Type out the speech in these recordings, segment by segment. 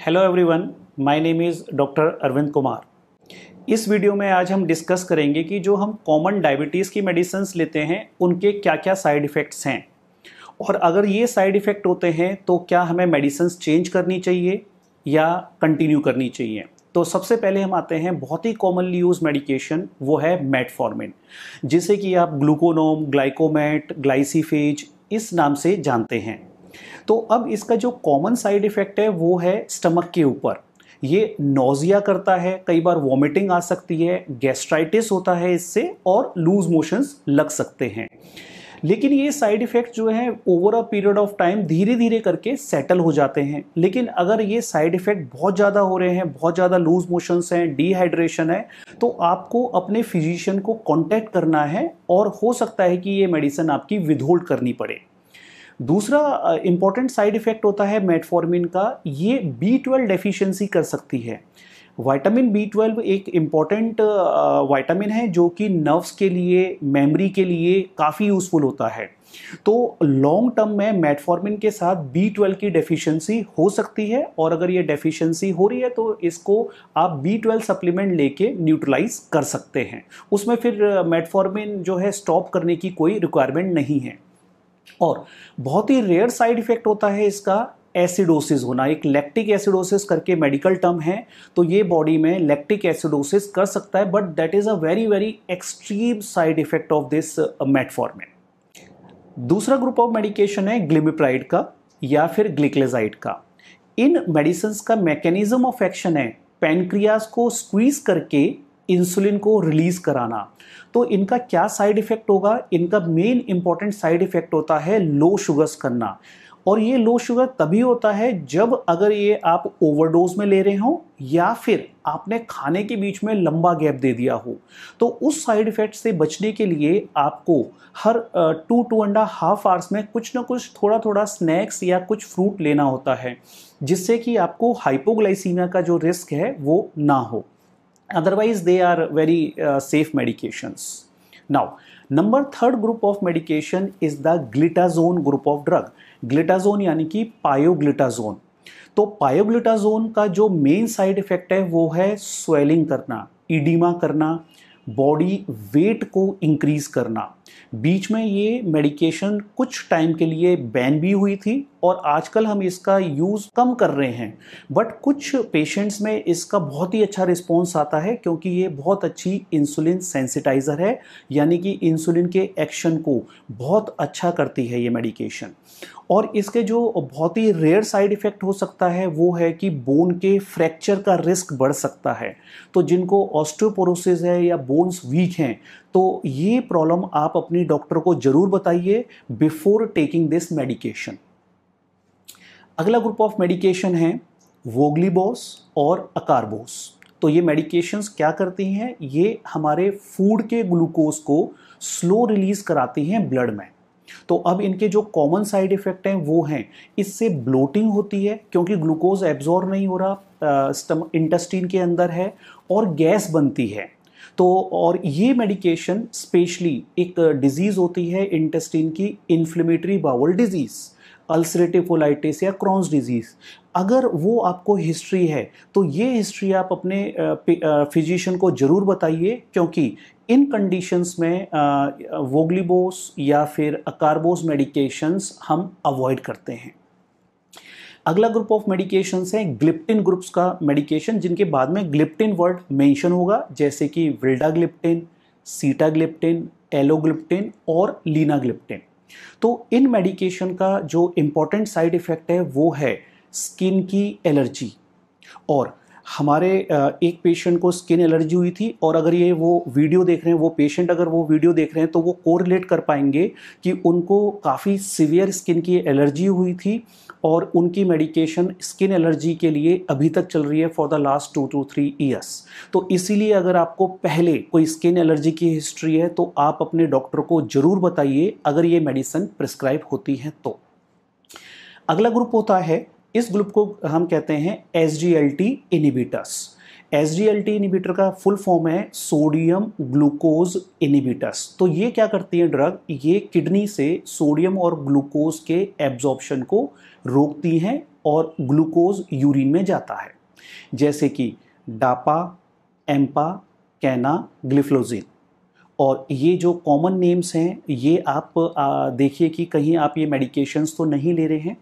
Hello everyone, my name is doctor Arvind Kumar. इस video में आज हम डिस्कस करेंगे कि जो हम कॉमन डायबिटीज़ की मेडिसिन्स लेते हैं उनके क्या क्या साइड इफ़ेक्ट्स हैं, और अगर ये साइड इफ़ेक्ट होते हैं तो क्या हमें मेडिसिन्स चेंज करनी चाहिए या कंटिन्यू करनी चाहिए। तो सबसे पहले हम आते हैं बहुत ही कॉमनली यूज मेडिकेशन, वो है मेटफॉर्मिन, जिसे कि आप ग्लूकोनोम, ग्लाइकोमेट, ग्लाइसिफेज इस नाम से जानते हैं। तो अब इसका जो कॉमन साइड इफेक्ट है वो है स्टमक के ऊपर। ये नोजिया करता है, कई बार वॉमिटिंग आ सकती है, गैस्ट्राइटिस होता है इससे, और लूज मोशंस लग सकते हैं। लेकिन ये साइड इफेक्ट जो है over a period of time धीरे धीरे करके सेटल हो जाते हैं। लेकिन अगर ये साइड इफेक्ट बहुत ज़्यादा हो रहे हैं, बहुत ज़्यादा लूज मोशंस हैं, डिहाइड्रेशन है, तो आपको अपने फिजिशियन को कांटेक्ट करना है और हो सकता है कि ये मेडिसिन आपकी विदहोल्ड करनी पड़े। दूसरा इंपॉर्टेंट साइड इफेक्ट होता है मेटफॉर्मिन का, ये B12 डेफिशिएंसी कर सकती है। विटामिन B12 एक इम्पॉर्टेंट विटामिन है जो कि नर्व्स के लिए, मेमोरी के लिए काफ़ी यूज़फुल होता है। तो लॉन्ग टर्म में मेटफॉर्मिन के साथ B12 की डेफिशिएंसी हो सकती है, और अगर ये डेफिशिएंसी हो रही है तो इसको आप B12 सप्लीमेंट लेके न्यूट्रलाइज कर सकते हैं। उसमें फिर मेटफॉर्मिन जो है स्टॉप करने की कोई रिक्वायरमेंट नहीं है। और बहुत ही रेयर साइड इफेक्ट होता है इसका एसिडोसिस होना। एक लैक्टिक एसिडोसिस करके मेडिकल टर्म है, तो ये बॉडी में लैक्टिक एसिडोसिस कर सकता है, but that is a very very extreme side effect of this metformin. दूसरा ग्रुप ऑफ मेडिकेशन है ग्लिमिप्राइड का या फिर ग्लिक्लेजाइड का। इन मेडिसिन का मैकेनिज्म ऑफ एक्शन है पैनक्रियाज को स्क्वीज करके इंसुलिन को रिलीज कराना। तो इनका क्या साइड इफेक्ट होगा? इनका मेन इंपॉर्टेंट साइड इफेक्ट होता है लो शुगर्स करना, और ये लो शुगर तभी होता है जब अगर ये आप ओवरडोज में ले रहे हो या फिर आपने खाने के बीच में लंबा गैप दे दिया हो। तो उस साइड इफेक्ट से बचने के लिए आपको हर 2-2.5 आवर्स में कुछ ना कुछ थोड़ा थोड़ा स्नैक्स या कुछ फ्रूट लेना होता है, जिससे कि आपको हाइपोग्लाइसीमिया का जो रिस्क है वो ना हो। Otherwise, they are very safe medications. Now, number third group of medication is the glitazone group of drug. Glitazone यानी कि पायोग्लिटाजोन। तो पायोग्लिटाजोन का जो मेन साइड इफेक्ट है वो है स्वेलिंग करना, इडीमा करना, बॉडी वेट को इंक्रीज करना। बीच में ये मेडिकेशन कुछ टाइम के लिए बैन भी हुई थी और आजकल हम इसका यूज़ कम कर रहे हैं, बट कुछ पेशेंट्स में इसका बहुत ही अच्छा रिस्पॉन्स आता है, क्योंकि ये बहुत अच्छी इंसुलिन सेंसिटाइज़र है, यानी कि इंसुलिन के एक्शन को बहुत अच्छा करती है ये मेडिकेशन। और इसके जो बहुत ही रेयर साइड इफ़ेक्ट हो सकता है वो है कि बोन के फ्रैक्चर का रिस्क बढ़ सकता है। तो जिनको ऑस्टियोपोरोसिस है या बोन्स वीक हैं, तो ये प्रॉब्लम आप अपनी डॉक्टर को ज़रूर बताइए बिफोर टेकिंग दिस मेडिकेशन। अगला ग्रुप ऑफ मेडिकेशन है वोग्लीबॉस और अकारबोस। तो ये मेडिकेशंस क्या करती हैं? ये हमारे फूड के ग्लूकोज को स्लो रिलीज कराती हैं ब्लड में। तो अब इनके जो कॉमन साइड इफेक्ट हैं वो हैं, इससे ब्लोटिंग होती है क्योंकि ग्लूकोज एब्जॉर्ब नहीं हो रहा, इंटेस्टाइन के अंदर है, और गैस बनती है। तो और ये मेडिकेशन स्पेशली एक डिजीज होती है इंटेस्टाइन की, inflammatory bowel disease, ulcerative colitis या क्रॉन्स डिजीज। अगर वो आपको हिस्ट्री है तो ये हिस्ट्री आप अपने फिजिशियन को जरूर बताइए, क्योंकि इन कंडीशंस में वोग्लीबोस या फिर अकारबोस मेडिकेशंस हम अवॉइड करते हैं। अगला ग्रुप ऑफ मेडिकेशंस है ग्लिप्टिन ग्रुप्स का मेडिकेशन, जिनके बाद में ग्लिप्टिन वर्ड मेंशन होगा, जैसे कि विल्डाग्लिप्टिन, सीटाग्लिप्टिन, एलोग्लिप्टिन और लीनाग्लिप्टिन। तो इन मेडिकेशन का जो इम्पॉर्टेंट साइड इफेक्ट है वो है स्किन की एलर्जी। और हमारे एक पेशेंट को स्किन एलर्जी हुई थी, और अगर ये वो वीडियो देख रहे हैं, वो पेशेंट अगर वो वीडियो देख रहे हैं तो वो कोरिलेट कर पाएंगे कि उनको काफ़ी सीवियर स्किन की एलर्जी हुई थी, और उनकी मेडिकेशन स्किन एलर्जी के लिए अभी तक चल रही है for the last 2 to 3 years. तो इसीलिए अगर आपको पहले कोई स्किन एलर्जी की हिस्ट्री है तो आप अपने डॉक्टर को ज़रूर बताइए अगर ये मेडिसिन प्रिस्क्राइब होती है तो। अगला ग्रुप होता है, इस ग्रुप को हम कहते हैं SGLT इनिबिटर्स। SGLT इनिबिटर का फुल फॉर्म है सोडियम ग्लूकोज इनिबिटर्स। तो ये क्या करती है ड्रग? ये किडनी से सोडियम और ग्लूकोज के एब्जॉर्प्शन को रोकती हैं और ग्लूकोज यूरिन में जाता है, जैसे कि डापा, एम्पा, कैना, ग्लिफ्लोजिन। और ये जो कॉमन नेम्स हैं ये आप देखिए कि कहीं आप ये मेडिकेशंस तो नहीं ले रहे हैं।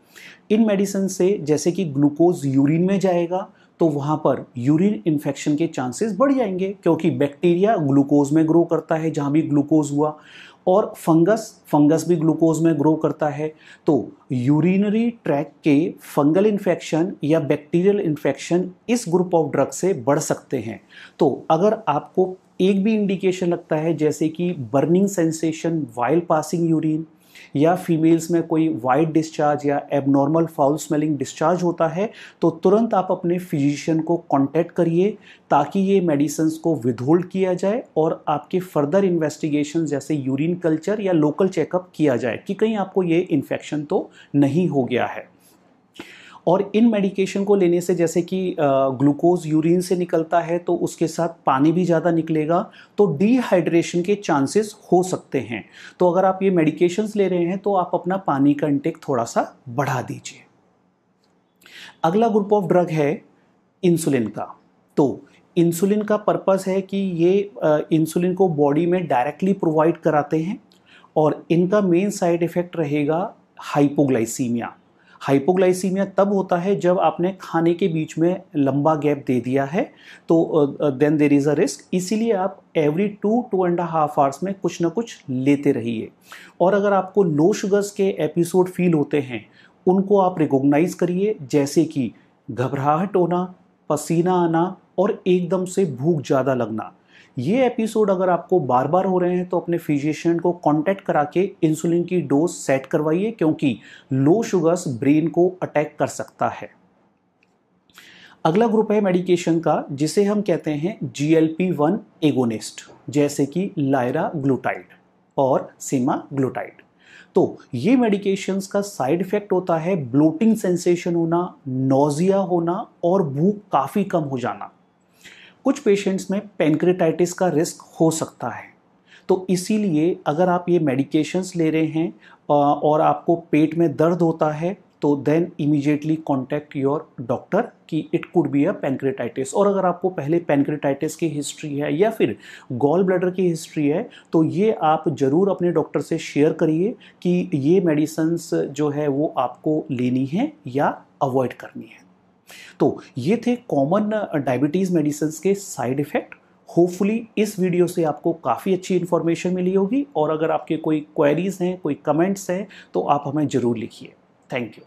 इन मेडिसिन से जैसे कि ग्लूकोज यूरिन में जाएगा तो वहाँ पर यूरिन इन्फेक्शन के चांसेस बढ़ जाएंगे, क्योंकि बैक्टीरिया ग्लूकोज में ग्रो करता है जहाँ भी ग्लूकोज हुआ, और फंगस भी ग्लूकोज में ग्रो करता है। तो यूरिनरी ट्रैक के फंगल इन्फेक्शन या बैक्टीरियल इन्फेक्शन इस ग्रुप ऑफ ड्रग से बढ़ सकते हैं। तो अगर आपको एक भी इंडिकेशन लगता है जैसे कि burning sensation while passing urine, या फीमेल्स में कोई वाइट डिस्चार्ज या एबनॉर्मल फाउल स्मेलिंग डिस्चार्ज होता है, तो तुरंत आप अपने फिजिशियन को कांटेक्ट करिए ताकि ये मेडिसिन को विदहोल्ड किया जाए और आपके फर्दर इन्वेस्टिगेशन जैसे यूरिन कल्चर या लोकल चेकअप किया जाए कि कहीं आपको ये इन्फेक्शन तो नहीं हो गया है। और इन मेडिकेशन को लेने से जैसे कि ग्लूकोज यूरिन से निकलता है तो उसके साथ पानी भी ज़्यादा निकलेगा, तो डिहाइड्रेशन के चांसेस हो सकते हैं। तो अगर आप ये मेडिकेशंस ले रहे हैं तो आप अपना पानी का इंटेक थोड़ा सा बढ़ा दीजिए। अगला ग्रुप ऑफ ड्रग है इंसुलिन का। तो इंसुलिन का पर्पस है कि ये इंसुलिन को बॉडी में डायरेक्टली प्रोवाइड कराते हैं और इनका मेन साइड इफेक्ट रहेगा हाइपोग्लाइसीमिया। हाइपोग्लाइसीमिया तब होता है जब आपने खाने के बीच में लंबा गैप दे दिया है, तो then there is a risk. इसीलिए आप एवरी 2-2.5 आवर्स में कुछ ना कुछ लेते रहिए। और अगर आपको लो शुगर्स के एपिसोड फील होते हैं उनको आप रिकॉग्नाइज करिए, जैसे कि घबराहट होना, पसीना आना और एकदम से भूख ज़्यादा लगना। ये एपिसोड अगर आपको बार बार हो रहे हैं तो अपने फिजिशियन को कांटेक्ट करा के इंसुलिन की डोज सेट करवाइए, क्योंकि लो शुगर्स ब्रेन को अटैक कर सकता है। अगला ग्रुप है मेडिकेशन का जिसे हम कहते हैं GLP-1 एगोनिस्ट, जैसे कि लायराग्लुटाइड और सेमाग्लुटाइड। तो ये मेडिकेशंस का साइड इफेक्ट होता है ब्लोटिंग सेंसेशन होना, नोजिया होना और भूख काफ़ी कम हो जाना। कुछ पेशेंट्स में पैंक्रेटाइटिस का रिस्क हो सकता है। तो इसीलिए अगर आप ये मेडिकेशंस ले रहे हैं और आपको पेट में दर्द होता है तो then immediately contact your doctor कि it could be a pancreatitis. और अगर आपको पहले पैंक्रेटाइटिस की हिस्ट्री है या फिर गॉल ब्लैडर की हिस्ट्री है तो ये आप ज़रूर अपने डॉक्टर से शेयर करिए कि ये मेडिसिन्स जो है वो आपको लेनी है या अवॉइड करनी है। तो ये थे कॉमन डायबिटीज़ मेडिसिन के साइड इफ़ेक्ट। होपफुली इस वीडियो से आपको काफ़ी अच्छी इन्फॉर्मेशन मिली होगी, और अगर आपके कोई क्वेरीज हैं, कोई कमेंट्स हैं तो आप हमें ज़रूर लिखिए। Thank you.